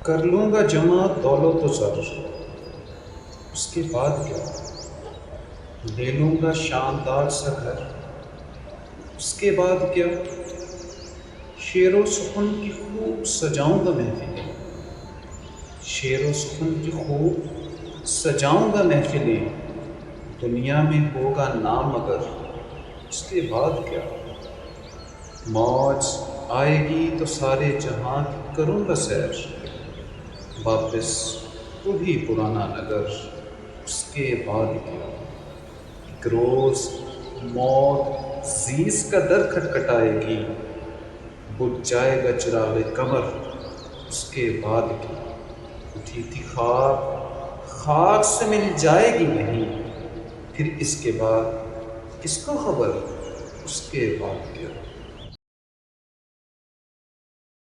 कर लूँगा जमा दौलत ज़र, उसके बाद क्या? ले लूँगा शानदार सा घर, उसके बाद क्या? शेरो सुखन की खूब सजाऊँगा महफ़िलें, शेरो सुखन की खूब सजाऊँगा महफ़िलें। दुनिया में होगा नाम अगर, उसके बाद क्या? मौज आएगी तो सारे जहां की करूँगा सैर, वापस वही पुराना नगर, उसके बाद क्या? एक रोज़ मौत ज़ीस का दर खटखटाएगी, बुझ जाएगा चिराग़े कमर, उसके बाद क्या? उठी थी खाक, खाक से मिल जाएगी नहीं, फिर इसके बाद किसको खबर, उसके बाद क्या?